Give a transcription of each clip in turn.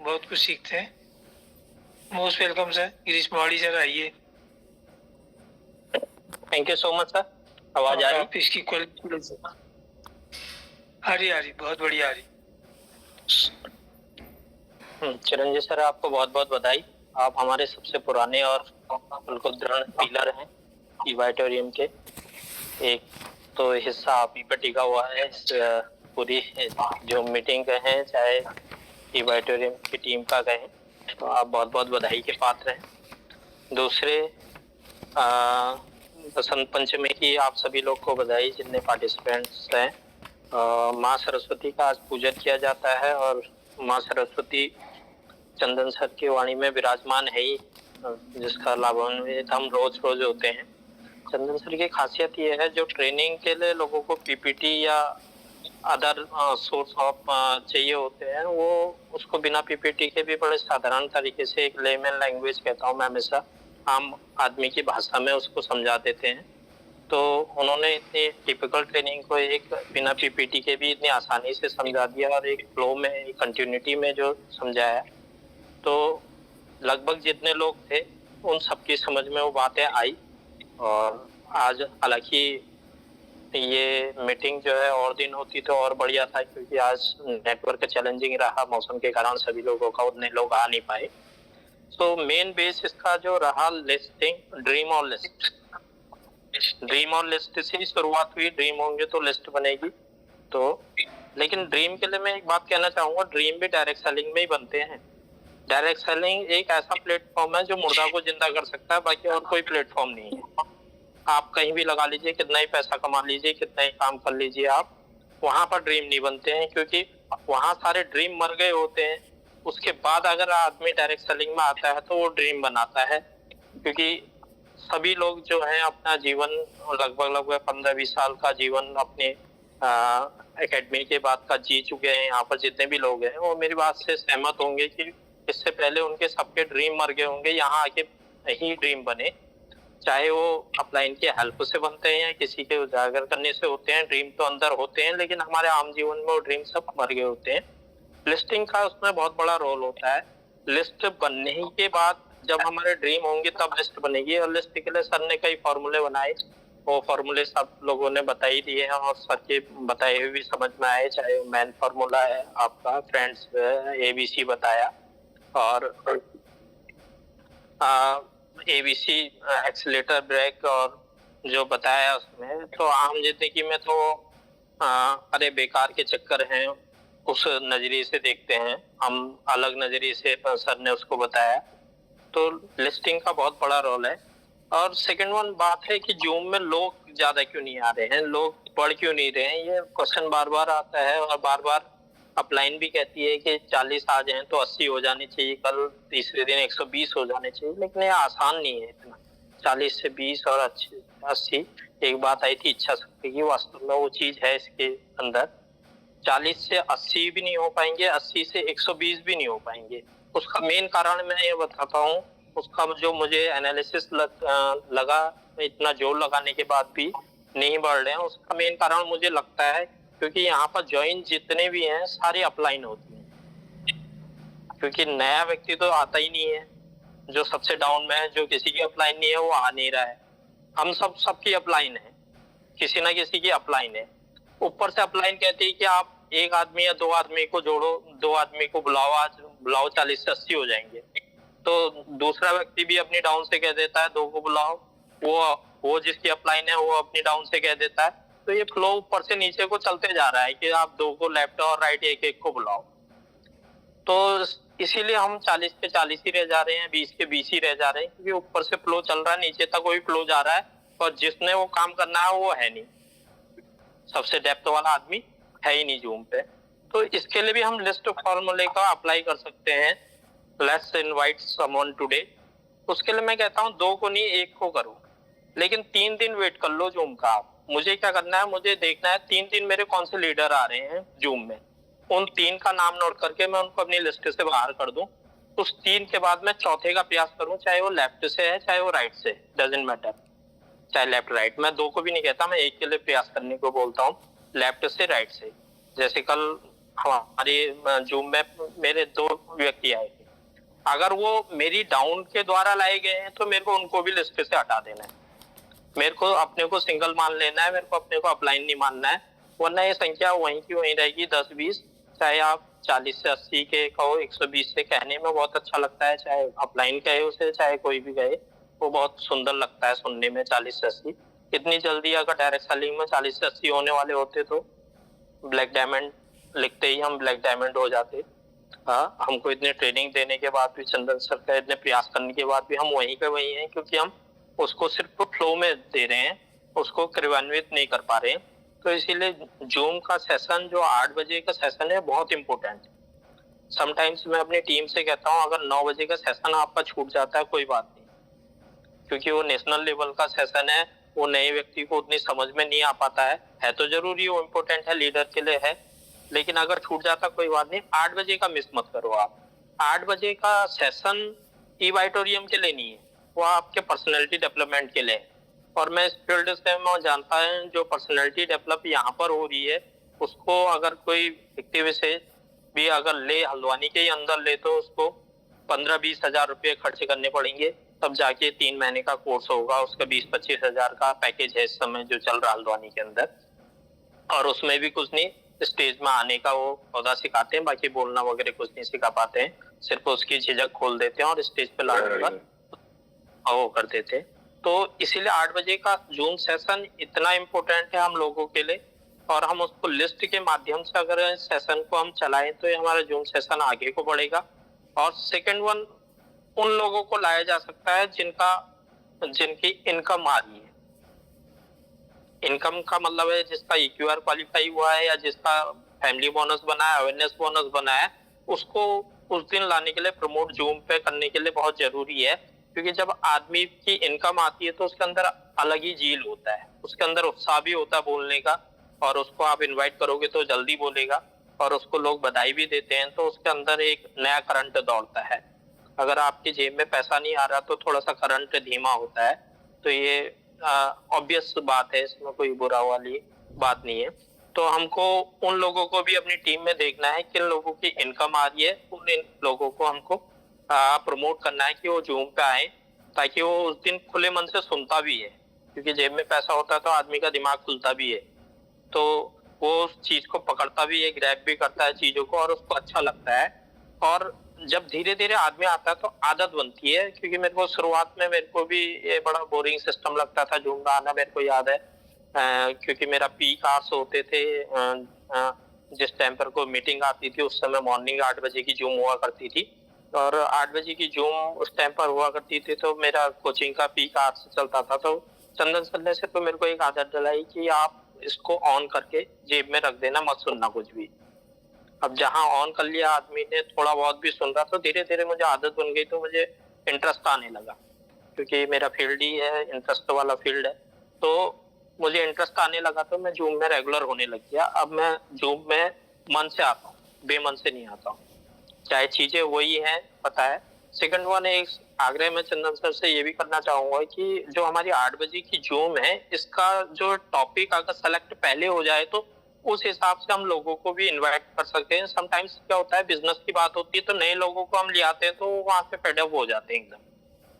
बहुत कुछ सीखते हैं। Most welcome sir, Girish Pawadi sir, आइए। Thank you so much sir. आवाज आ रही? आप इसकी क्वालिटी आ रही, बहुत बढ़िया आ रही। चिरंजीव सर, आपको बहुत बहुत बधाई। आप हमारे सबसे पुराने और बिल्कुल दृढ़ पिलर हैं ईवाइटोरियम के। एक तो हिस्सा आप ही पर टिका हुआ है इस पूरी जो मीटिंग कहें चाहे ईवाइटोरियम की टीम का कहें, तो आप बहुत बहुत बधाई के पात्र हैं। दूसरे बसंत पंचमी की आप सभी लोग को बधाई जितने पार्टिसिपेंट्स हैं। माँ सरस्वती का आज पूजन किया जाता है और माँ सरस्वती चंदन सर की वाणी में विराजमान है ही, जिसका लाभान्वित हम रोज रोज होते हैं। चंदन सर की खासियत ये है, जो ट्रेनिंग के लिए लोगों को पीपीटी या अदर सोर्स ऑफ चाहिए होते हैं, वो उसको बिना पीपीटी के भी बड़े साधारण तरीके से, एक लेमन लैंग्वेज कहता हूँ मैं हमेशा, आम आदमी की भाषा में उसको समझा देते हैं। तो उन्होंने इतनी टिपिकल ट्रेनिंग को एक बिना पीपीटी के भी इतनी आसानी से समझा दिया और एक फ्लो में, एक कंटिन्यूटी में जो समझाया, तो लगभग जितने लोग थे उन सबकी समझ में वो बातें आई। और आज हालांकि ये मीटिंग जो है और दिन होती तो और बढ़िया था, क्योंकि आज नेटवर्क चैलेंजिंग रहा, मौसम के कारण सभी लोगों का उतने लोग आ नहीं पाए। तो मेन बेस इसका जो रहा लिस्टिंग, ड्रीम और लिस्ट। ड्रीम और लिस्ट से ही शुरुआत हुई, ड्रीम होंगे तो लिस्ट बनेगी। तो लेकिन ड्रीम के लिए मैं एक बात कहना चाहूंगा, ड्रीम भी डायरेक्ट सेलिंग में ही बनते हैं। डायरेक्ट सेलिंग एक ऐसा प्लेटफॉर्म है जो मुर्दा को जिंदा कर सकता है, बाकी और कोई प्लेटफॉर्म नहीं है। आप कहीं भी लगा लीजिए, कितना ही पैसा कमा लीजिए, कितना ही काम कर लीजिए, आप वहां पर ड्रीम नहीं बनते हैं, क्योंकि वहां सारे ड्रीम मर गए होते हैं। उसके बाद अगर आदमी डायरेक्ट सेलिंग में आता है तो वो ड्रीम बनाता है, क्योंकि सभी लोग जो हैं अपना जीवन लगभग 15-20 साल का जीवन अपने एकेडमी के बाद का जी चुके हैं। यहाँ पर जितने भी लोग हैं वो मेरी बात से सहमत होंगे कि इससे पहले उनके सबके ड्रीम मर गए होंगे, यहाँ आके ही ड्रीम बने। चाहे वो अपलाइन की हेल्प से बनते हैं या किसी के उजागर करने से होते हैं, ड्रीम तो अंदर होते हैं, लेकिन हमारे आम जीवन में वो ड्रीम सब मर गए होते हैं। लिस्टिंग का उसमें बहुत बड़ा रोल होता है। लिस्ट बनने ही के बाद जब हमारे ड्रीम होंगे तब लिस्ट बनेगी, और लिस्ट के लिए सर ने कई फॉर्मूले बनाए, वो फॉर्मूले सब लोगों ने बता ही दिए हैं और सर के बताए हुए भी समझ में आए। चाहे मैन फॉर्मूला है आपका, फ्रेंड्स ABC बताया, और ABC एक्सीलेटर ब्रेक और जो बताया उसमें, तो आम जिंदगी में तो अरे बेकार के चक्कर हैं, उस नजरिए से देखते हैं हम, अलग नजरिए से सर ने उसको बताया। तो लिस्टिंग का बहुत बड़ा रोल है। और सेकंड वन बात है कि जूम में लोग ज्यादा क्यों नहीं आ रहे हैं, लोग पढ़ क्यों नहीं रहे हैं, ये क्वेश्चन बार बार आता है। और बार बार अपलाइन भी कहती है कि 40 आ जाए तो 80 हो जाने चाहिए, कल तीसरे दिन 120 हो जाने चाहिए, लेकिन ये आसान नहीं है इतना। 40 से 20 और 80, एक बात आई थी इच्छा शक्ति की, वास्तव में वो चीज है इसके अंदर। 40 से 80 भी नहीं हो पाएंगे, 80 से 120 भी नहीं हो पाएंगे। उसका मेन कारण मैं ये बताता हूँ, उसका जो मुझे एनालिसिस लगा, इतना जोर लगाने के बाद भी नहीं बढ़ रहे हैं, उसका मेन कारण मुझे लगता है क्योंकि यहाँ पर ज्वाइन जितने भी हैं सारे अपलाइन होती हैं, क्योंकि नया व्यक्ति तो आता ही नहीं है। जो सबसे डाउन में है, जो किसी की अपलाइन नहीं है वो आ नहीं रहा है। हम सबकी अपलाइन है, किसी ना किसी की अपलाइन है। ऊपर से अपलाइन कहती है कि आप एक आदमी या दो आदमी को जोड़ो, दो आदमी को बुलाओ, आज बुलाओ 40 से 80 हो जाएंगे। तो दूसरा व्यक्ति भी अपनी डाउन से कह देता है 2 को बुलाओ, वो जिसकी अपलाइन है वो अपनी डाउन से कह देता है। तो ये फ्लो ऊपर से नीचे को चलते जा रहा है कि आप 2 को लेफ्ट और राइट एक को बुलाओ। तो इसीलिए हम 40 के 40 ही रह जा रहे हैं, 20 के 20 ही रह जा रहे हैं, क्योंकि ऊपर से फ्लो चल रहा है, नीचे तक वही फ्लो जा रहा है, और जिसने वो काम करना है वो है नहीं, सबसे डेप्थ वाला आदमी है ही नहीं जूम पे। तो इसके लिए भी हम लिस्ट फॉर्मूले का अप्लाई कर सकते हैं, लेट्स इनवाइट समवन टुडे। उसके लिए मैं कहता हूँ 2 को नहीं 1 को करो, लेकिन 3 दिन वेट कर लो जूम का। आप मुझे क्या करना है, मुझे देखना है 3 दिन मेरे कौन से लीडर आ रहे हैं जूम में, उन 3 का नाम नोट करके मैं उनको अपनी लिस्ट से बाहर कर दूं। उस 3 के बाद मैं चौथे का प्रयास करूं, चाहे वो लेफ्ट से है चाहे वो राइट से, डजेंट मैटर, चाहे लेफ्ट राइट। मैं 2 को भी नहीं कहता, मैं 1 के लिए प्रयास करने को बोलता हूँ, लेफ्ट से राइट से। जैसे कल हमारे जूम में मेरे 2 व्यक्ति आए थे। अगर वो मेरी डाउन के द्वारा लाए गए हैं तो मेरे को उनको भी लिस्ट से हटा देना है। मेरे को अपने को सिंगल मान लेना है, मेरे को अपने को अपलाइन नहीं मानना है, वरना ये संख्या वहीं की वहीं रहेगी 10-20। चाहे आप 40 से 80 के कहो, 120 से कहने में बहुत अच्छा लगता है, चाहे अपलाइन कहे उसे, चाहे कोई भी कहे, वो बहुत सुंदर लगता है सुनने में 40 से 80। इतनी जल्दी अगर डायरेक्ट सेलिंग में 40 से 80 होने वाले होते तो ब्लैक डायमंड लिखते ही हम ब्लैक डायमंड हो जाते। हाँ, हमको इतने ट्रेनिंग देने के बाद भी, चंदन सर का इतने प्रयास करने के बाद भी हम वहीं के वहीं हैं, क्योंकि हम उसको सिर्फ फ्लो में दे रहे हैं, उसको क्रियान्वित नहीं कर पा रहे हैं। तो इसीलिए जूम का सेशन जो 8 बजे का सेशन है बहुत इंपॉर्टेंट है। समटाइम्स मैं अपनी टीम से कहता हूँ, अगर 9 बजे का सेशन आपका छूट जाता है कोई बात नहीं, क्योंकि वो नेशनल लेवल का सेशन है, वो नए व्यक्ति को उतनी समझ में नहीं आ पाता है तो जरूरी, वो इम्पोर्टेंट है, लीडर के लिए है, लेकिन अगर छूट जाता कोई बात नहीं। 8 बजे का मिस मत करो आप। 8 बजे का सेशन ईवाइटोरियम के लिए नहीं है, वो आपके पर्सनैलिटी डेवलपमेंट के लिए है। और मैं इस फील्ड से मैं जानता है, जो पर्सनैलिटी डेवलप यहाँ पर हो रही है, उसको अगर कोई व्यक्ति विशेष भी अगर ले, हल्द्वानी के ही अंदर ले, तो उसको 15-20 हजार रुपये खर्च करने पड़ेंगे, तब जाके 3 महीने का कोर्स होगा। उसका 20-25 हजार का पैकेज है इस समय जो चल रहा है हल्द्वानी के अंदर। और उसमें भी कुछ नहीं, स्टेज में आने का वो पौधा सिखाते हैं, बाकी बोलना वगैरह कुछ नहीं सिखा पाते हैं, सिर्फ उसकी झिझक खोल देते हैं और स्टेज पे लाने का वो कर देते हैं। तो इसीलिए 8 बजे का जूम सेशन इतना इम्पोर्टेंट है हम लोगों के लिए, और हम उसको लिस्ट के माध्यम से अगर सेशन को हम चलाएं तो ये हमारा जूम सेशन आगे को बढ़ेगा। और सेकंड वन, उन लोगों को लाया जा सकता है जिनकी इनकम आ रही है। इनकम का मतलब है जिसका EQR क्वालिफाई हुआ है, या जिसका फैमिली बोनस बना है, अवेयरनेस बोनस बना है, उसको उस दिन लाने के लिए, प्रमोट जूम पे करने के लिए बहुत जरूरी है। क्योंकि जब आदमी की इनकम आती है तो उसके अंदर अलग ही जील होता है, उसके अंदर उत्साह भी होता है बोलने का, और उसको आप इनवाइट करोगे तो जल्दी बोलेगा, और उसको लोग बधाई भी देते हैं, तो उसके अंदर एक नया करंट दौड़ता है। अगर आपकी जेब में पैसा नहीं आ रहा तो थोड़ा सा करंट धीमा होता है। तो ये ऑब्वियस बात है, इसमें कोई बुरा वाली बात नहीं है। तो हमको उन लोगों को भी अपनी टीम में देखना है, किन लोगों की इनकम आ रही है, उन लोगों को हमको प्रमोट करना है कि वो जूम पे आए, ताकि वो उस दिन खुले मन से सुनता भी है। क्योंकि जेब में पैसा होता है तो आदमी का दिमाग खुलता भी है, तो वो उस चीज को पकड़ता भी है, ग्रैब भी करता है चीजों को, और उसको अच्छा लगता है। और जब धीरे धीरे आदमी आता है तो आदत बनती है। क्योंकि मेरे को शुरुआत में, मेरे को भी ये बड़ा बोरिंग सिस्टम लगता था जूम का आना, मेरे को याद है, क्योंकि मेरा पीक आवर्स होते थे, जिस टाइम पर कोई मीटिंग आती थी उस समय मॉर्निंग 8 बजे की जूम हुआ करती थी, और 8 बजे की जूम उस टाइम पर हुआ करती थी, तो मेरा कोचिंग का पीक आवर्स चलता था। तो चंदन सर ने से तो मेरे को एक आदत डलाई कि आप इसको ऑन करके जेब में रख देना, मत सुनना कुछ भी। अब जहाँ ऑन कर लिया आदमी ने, थोड़ा बहुत भी सुन रहा, तो धीरे धीरे मुझे आदत बन गई, तो मुझे इंटरेस्ट आने लगा, क्योंकि मेरा फील्ड ही है, इंटरेस्ट वाला फील्ड है। तो मुझे इंटरेस्ट आने लगा, तो मैं जूम में रेगुलर होने लग गया। अब मैं जूम में मन से आता हूँ, बेमन से नहीं आता हूँ, चाहे चीजें वही हैं, पता है। सेकंड वन, एक आग्रह में चंदन सर से ये भी करना चाहूंगा कि जो हमारी 8 बजे की जूम है, इसका जो टॉपिक अगर सेलेक्ट पहले हो जाए तो उस हिसाब से हम लोगों को भी इनवाइट कर सकते हैं। समटाइम्स क्या होता है, बिजनेस की बात होती है तो नए लोगों को हम ले आते हैं, तो वहां पे फेडअप हो जाते हैं एकदम।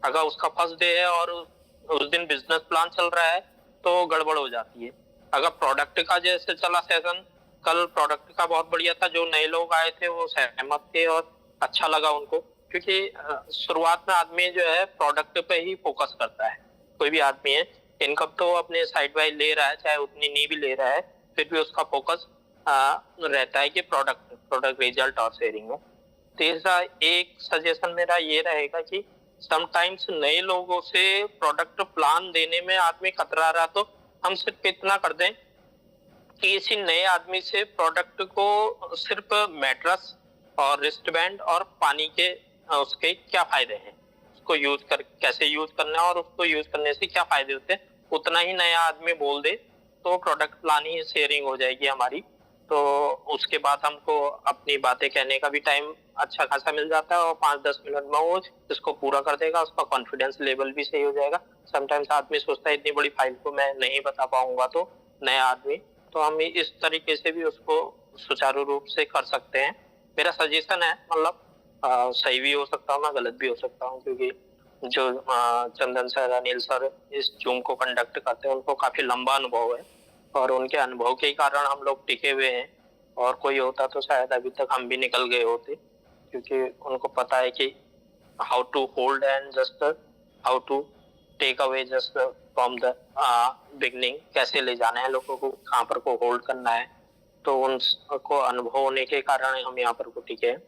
अगर उसका फर्स्ट डे है और उस दिन बिजनेस प्लान चल रहा है तो गड़बड़ हो जाती है। अगर प्रोडक्ट का जैसे चला सेशन, कल प्रोडक्ट का बहुत बढ़िया था, जो नए लोग आए थे वो सहमत थे और अच्छा लगा उनको। क्योंकि शुरुआत में आदमी जो है प्रोडक्ट पे ही फोकस करता है, कोई भी आदमी है, इनकम तो अपने साइड बाय ले रहा है, चाहे उतनी नहीं भी ले रहा है, फिर भी उसका फोकस रहता है कि प्रोडक्ट रिजल्ट और शेयरिंग हो। तीसरा एक सजेशन मेरा ये रहेगा कि समटाइम्स नए लोगों से प्रोडक्ट प्लान देने में आदमी कतरा रहा, तो हम सिर्फ इतना कर दें कि इसी नए आदमी से प्रोडक्ट को सिर्फ मैट्रेस और रिस्ट बैंड और पानी के उसके क्या फायदे हैं, उसको यूज कर कैसे यूज करना है और उसको यूज करने से क्या फायदे होते हैं, उतना ही नया आदमी बोल दे तो प्रोडक्ट प्लान ही शेयरिंग हो जाएगी हमारी। तो उसके बाद हमको अपनी बातें कहने का भी टाइम अच्छा खासा मिल जाता है, और 5-10 मिनट में वो इसको पूरा कर देगा, उसका कॉन्फिडेंस लेवल भी सही हो जाएगा। समटाइम्स आदमी सोचता है इतनी बड़ी फाइल को मैं नहीं बता पाऊंगा, तो नया आदमी, तो हम इस तरीके से भी उसको सुचारू रूप से कर सकते हैं। मेरा सजेशन है, मतलब सही भी हो सकता हूँ मैं, गलत भी हो सकता हूँ, क्योंकि जो चंदन सर, अनिल सर इस जूम को कंडक्ट करते हैं उनको काफी लंबा अनुभव है और उनके अनुभव के कारण हम लोग टिके हुए हैं। और कोई होता तो शायद अभी तक हम भी निकल गए होते, क्योंकि उनको पता है कि how to hold and just how to take away just from the beginning, कैसे ले जाना है लोगों को, कहाँ पर को होल्ड करना है। तो उनको अनुभव होने के कारण हम यहाँ पर को टिके हैं।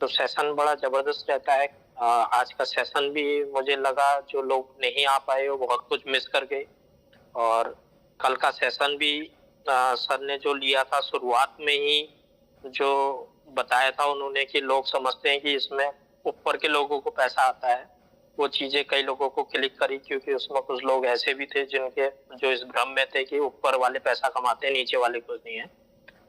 तो सेशन बड़ा जबरदस्त रहता है। आज का सेशन भी मुझे लगा जो लोग नहीं आ पाए वो बहुत कुछ मिस कर गए। और कल का सेशन भी सर ने जो लिया था शुरुआत में ही, जो बताया था उन्होंने कि लोग समझते हैं कि इसमें ऊपर के लोगों को पैसा आता है, वो चीजें कई लोगों को क्लिक करी, क्योंकि उसमें कुछ लोग ऐसे भी थे जिनके जो इस भ्रम में थे कि ऊपर वाले पैसा कमाते हैं, नीचे वाले कुछ नहीं है।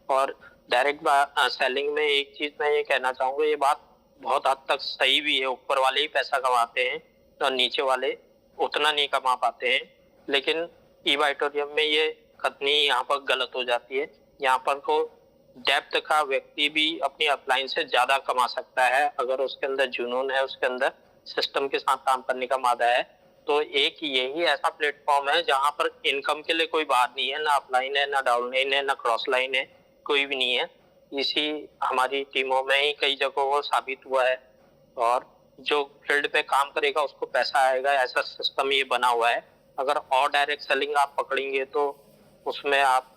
और डायरेक्ट सेलिंग में एक चीज मैं ये कहना चाहूंगा, ये बात बहुत हद तक सही भी है, ऊपर वाले ही पैसा कमाते हैं और नीचे वाले उतना नहीं कमा पाते हैं। लेकिन ईवाइटोरियम में ये कथनी यहाँ पर गलत हो जाती है। यहाँ पर को डेप्थ का व्यक्ति भी अपनी अपलाइन से ज्यादा कमा सकता है, अगर उसके अंदर जुनून है, उसके अंदर सिस्टम के साथ काम करने का मादा है। तो एक यही ऐसा प्लेटफॉर्म है जहां पर इनकम के लिए कोई बात नहीं है, ना अपलाइन है, ना डाउनलाइन है, ना क्रॉस लाइन है, कोई भी नहीं है। इसी हमारी टीमों में ही कई जगहों को साबित हुआ है। और जो फील्ड पे काम करेगा उसको पैसा आएगा, ऐसा सिस्टम ये बना हुआ है। अगर और डायरेक्ट सेलिंग आप पकड़ेंगे तो उसमें आप